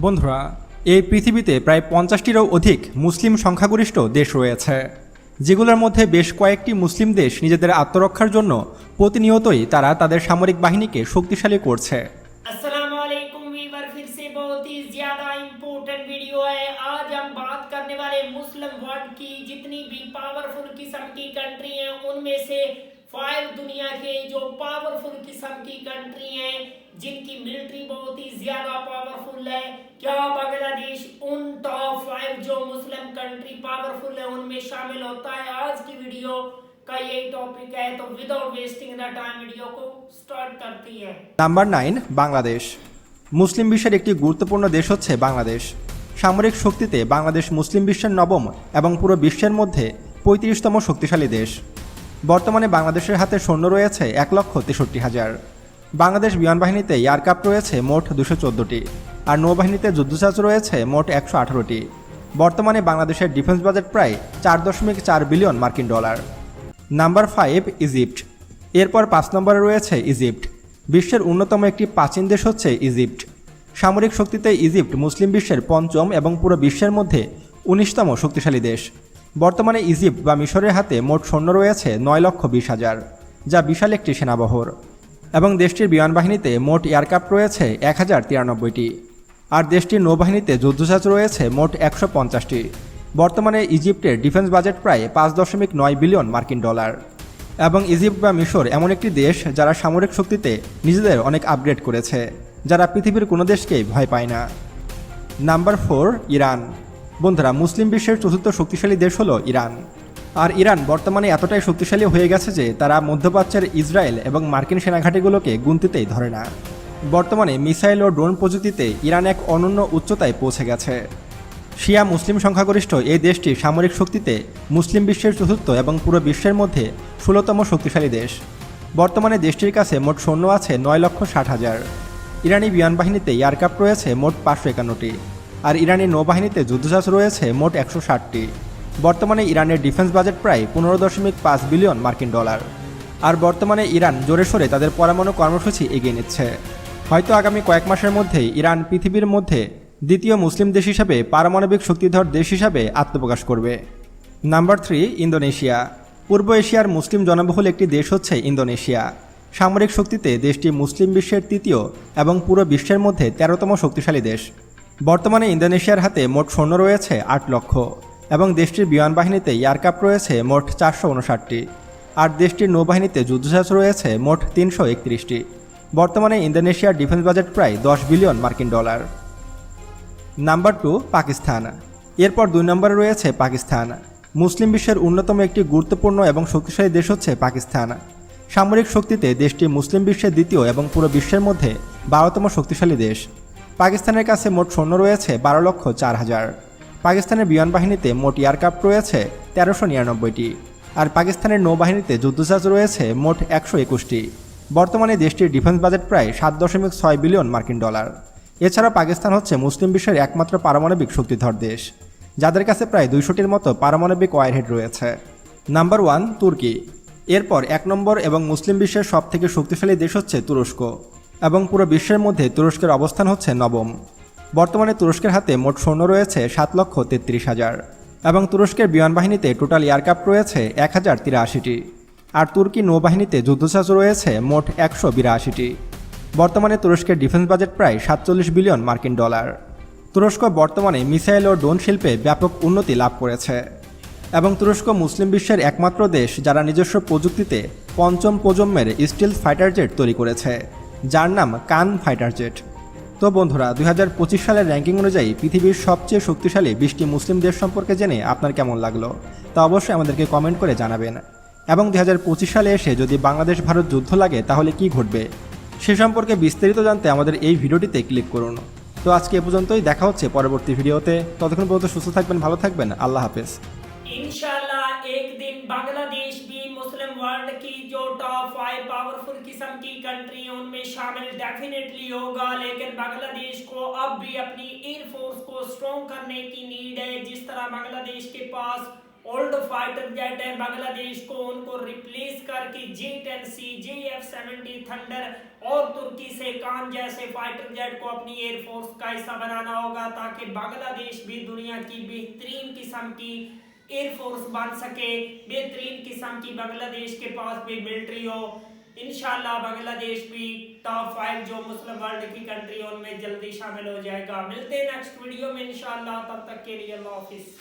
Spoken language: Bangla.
বন্ধুরা, এই পৃথিবীতে প্রায় ৫০টিরও অধিক মুসলিম সংখ্যাগরিষ্ঠ দেশ রয়েছে, যেগুলোর মধ্যে বেশ কয়েকটি মুসলিম দেশ নিজেদের আত্মরক্ষার জন্য প্রতিনিয়তই তারা তাদের সামরিক বাহিনীকে শক্তিশালী করছে। अस्सलाम वालेकुम वीवर, फिर से बहुत ही ज्यादा इम्पोर्टेंट वीडियो है। आज हम बात करने वाले मुस्लिम वर्ल्ड की जितनी भी पावरफुल किस्म की कंट्री हैं उनमें से 5 दुनिया के जो पावरफुल किस्म की कंट्री हैं जिनकी मिलिट्री बहुत ही ज्यादा पावरफुल है। क्या बांग्लादेश उन टॉप 5 जो मुस्लिम कंट्री पावरफुल है उनमें शामिल होता है? आज की वीडियो का यही टॉपिक है, तो without wasting the time video को स्टार्ट करती है। নাম্বার 9, বাংলাদেশ। মুসলিম বিশ্বের একটি গুরুত্বপূর্ণ দেশ হচ্ছে বাংলাদেশ। সামরিক শক্তিতে বাংলাদেশ মুসলিম বিশ্বের নবম এবং পুরো বিশ্বের মধ্যে ৩৫তম শক্তিশালী দেশ। বর্তমানে বাংলাদেশের হাতে সৈন্য রয়েছে ১,৬৩,০০০। বাংলাদেশ বিমান বাহিনীতে এয়ারক্রাফট রয়েছে মোট ২১৪টি, আর নৌবাহিনীতে যুদ্ধজাহাজ রয়েছে মোট ১১৮টি। বর্তমানে বাংলাদেশের ডিফেন্স বাজেট প্রায় ৪.৪ বিলিয়ন মার্কিন ডলার। Number 5, Egypt. এরপর ৫ নম্বরে রয়েছে ইজিপ্ট। বিশ্বের অন্যতম একটি প্রাচীন দেশ হচ্ছে ইজিপ্ট। সামরিক শক্তিতে ইজিপ্ট মুসলিম বিশ্বের পঞ্চম এবং পুরো বিশ্বের মধ্যে ১৯তম শক্তিশালী দেশ। বর্তমানে ইজিপ্ট বা মিশরের হাতে মোট সৈন্য রয়েছে ৯,২০,০০০, যা বিশাল একটি সেনাবহর, এবং দেশটির বিমান বাহিনীতে মোট এয়ারক্রাফট রয়েছে ১,০৯৩টি, আর দেশটির নৌবাহিনীতে যুদ্ধজাহাজ রয়েছে মোট ১৫০টি। বর্তমানে ইজিপ্টের ডিফেন্স বাজেট প্রায় ৫.৯ বিলিয়ন মার্কিন ডলার। এবং ইজিপ্ট বা মিশর এমন একটি দেশ যারা সামরিক শক্তিতে নিজেদের অনেক আপগ্রেড করেছে, যারা পৃথিবীর কোনো দেশকেই ভয় পায় না। Number 4, Iran. বন্ধুরা, মুসলিম বিশ্বের চতুর্থ শক্তিশালী দেশ হলো ইরান। আর ইরান বর্তমানে এতটাই শক্তিশালী হয়ে গেছে যে তারা মধ্যপ্রাচ্যের ইসরায়েল এবং মার্কিন সেনাঘাঁটিগুলোকে গুনতিতেই ধরে না। বর্তমানে মিসাইল ও ড্রোন প্রযুক্তিতে ইরান এক অনন্য উচ্চতায় পৌঁছে গেছে। শিয়া মুসলিম সংখ্যাগরিষ্ঠ এই দেশটি সামরিক শক্তিতে মুসলিম বিশ্বের চতুর্থ এবং পুরো বিশ্বের মধ্যে ১৬তম শক্তিশালী দেশ। বর্তমানে দেশটির কাছে মোট সৈন্য আছে ৯,৬০,০০০। ইরানি বিমান বাহিনীতে এয়ারক্রাফট রয়েছে মোট ৫৫১টি, আর ইরানি নৌবাহিনীতে যুদ্ধজাহাজ রয়েছে মোট ১৬০টি। বর্তমানে ইরানের ডিফেন্স বাজেট প্রায় ১৫.৫ বিলিয়ন মার্কিন ডলার। আর বর্তমানে ইরান জোরে সোরে তাদের পরমাণু কর্মসূচি এগিয়ে নিচ্ছে। হয়তো আগামী কয়েক মাসের মধ্যেই ইরান পৃথিবীর মধ্যে দ্বিতীয় মুসলিম দেশ হিসাবে পারমাণবিক শক্তিধর দেশ হিসাবে আত্মপ্রকাশ করবে। Number 3, Indonesia. পূর্ব এশিয়ার মুসলিম জনবহুল একটি দেশ হচ্ছে ইন্দোনেশিয়া। সামরিক শক্তিতে দেশটি মুসলিম বিশ্বের তৃতীয় এবং পুরো বিশ্বের মধ্যে ১৩তম শক্তিশালী দেশ। বর্তমানে ইন্দোনেশিয়ার হাতে মোট সৈন্য রয়েছে ৮ লক্ষ, এবং দেশটির বিমান বাহিনীতে এয়ারক্রাফট রয়েছে মোট ৪৫৯টি, আর দেশটির নৌবাহিনীতে যুদ্ধজাহাজ রয়েছে মোট ৩৩১টি। বর্তমানে ইন্দোনেশিয়ার ডিফেন্স বাজেট প্রায় ১০ বিলিয়ন মার্কিন ডলার। নাম্বার 2, পাকিস্তান। এরপর ২ নম্বরে রয়েছে পাকিস্তান। মুসলিম বিশ্বের অন্যতম একটি গুরুত্বপূর্ণ এবং শক্তিশালী দেশ হচ্ছে পাকিস্তান। সামরিক শক্তিতে দেশটি মুসলিম বিশ্বের দ্বিতীয় এবং পুরো বিশ্বের মধ্যে ১২তম শক্তিশালী দেশ। পাকিস্তানের কাছে মোট সৈন্য রয়েছে ১২,০৪,০০০। পাকিস্তানের বিমান বাহিনীতে মোট এয়ারক্রাফট রয়েছে ১৩৯৯টি, আর পাকিস্তানের নৌবাহিনীতে যুদ্ধজাহাজ রয়েছে মোট ১২১টি। বর্তমানে দেশটির ডিফেন্স বাজেট প্রায় ৭.৬ বিলিয়ন মার্কিন ডলার। এছাড়া পাকিস্তান হচ্ছে মুসলিম বিশ্বের একমাত্র পারমাণবিক শক্তিধর দেশ, যাদের কাছে প্রায় ২০০টির মতো পারমাণবিক ওয়ারহেড রয়েছে। নাম্বার 1, তুর্কি। এরপর ১ নম্বর এবং মুসলিম বিশ্বের সবথেকে শক্তিশালী দেশ হচ্ছে তুরস্ক, এবং পুরো বিশ্বের মধ্যে তুরস্কের অবস্থান হচ্ছে নবম। বর্তমানে তুরস্কের হাতে মোট সৈন্য রয়েছে ৭,৩৩,০০০, এবং তুরস্কের বিমান বাহিনীতে টোটাল এয়ারক্রাফট রয়েছে ১,০৮৩টি, আর তুর্কি নৌবাহিনীতে যুদ্ধজাহাজ রয়েছে মোট ১৮২টি। বর্তমানে তুরস্কের ডিফেন্স বাজেট প্রায় ৪৭ বিলিয়ন মার্কিন ডলার। তুরস্ক বর্তমানে মিসাইল ও ড্রোন শিল্পে ব্যাপক উন্নতি লাভ করেছে, এবং তুরস্ক মুসলিম বিশ্বের একমাত্র দেশ যারা নিজস্ব প্রযুক্তিতে পঞ্চম প্রজন্মের স্টিলথ ফাইটার জেট তৈরি করেছে, যার নাম কান ফাইটার জেট। তো বন্ধুরা, ২০২৫ সালের র্যাঙ্কিং অনুযায়ী পৃথিবীর সবচেয়ে শক্তিশালী ২০টি মুসলিম দেশ সম্পর্কে জেনে আপনার কেমন লাগলো তা অবশ্যই আমাদেরকে কমেন্ট করে জানাবেন। এবং ২০২৫ সালে এসে যদি বাংলাদেশ ভারত যুদ্ধ লাগে তাহলে কি ঘটবে সে সম্পর্কে বিস্তারিত জানতে আমাদের এই ভিডিওটিতে ক্লিক করুন। তো আজকে এ পর্যন্তই, দেখা হচ্ছে পরবর্তী ভিডিওতে। ততক্ষণ পর্যন্ত সুস্থ থাকবেন, ভালো থাকবেন, আল্লাহ হাফেজ। इंशाल्लाह एक दिन बांग्लादेश भी मुस्लिम वर्ल्ड की जो टॉप 5 पावरफुल किस्म की कंट्री है उनमें शामिल डेफिनेटली होगा। लेकिन बांग्लादेश को अब भी अपनी एयरफोर्स को स्ट्रॉन्ग करने की नीड है। जिस तरह बांग्लादेश के पास ओल्ड फाइटर जेट है बांग्लादेश को उनको रिप्लेस करके J-10C, JF-70 थंडर और तुर्की से कान जैसे फाइटर जेट को अपनी एयरफोर्स का हिस्सा बनाना होगा, ताकि बांग्लादेश भी दुनिया की बेहतरीन किस्म की एयरफोर्स बन सके, बेहतरीन किस्म की बांग्लादेश के पास भी मिलिट्री हो। इंशाल्लाह बांग्लादेश भी टॉप 5 जो मुस्लिम वर्ल्ड की कंट्री है उनमें जल्दी शामिल हो जाएगा। मिलते हैं नेक्स्ट वीडियो में इंशाल्लाह, तब तक के लिए अल्लाह हाफिज।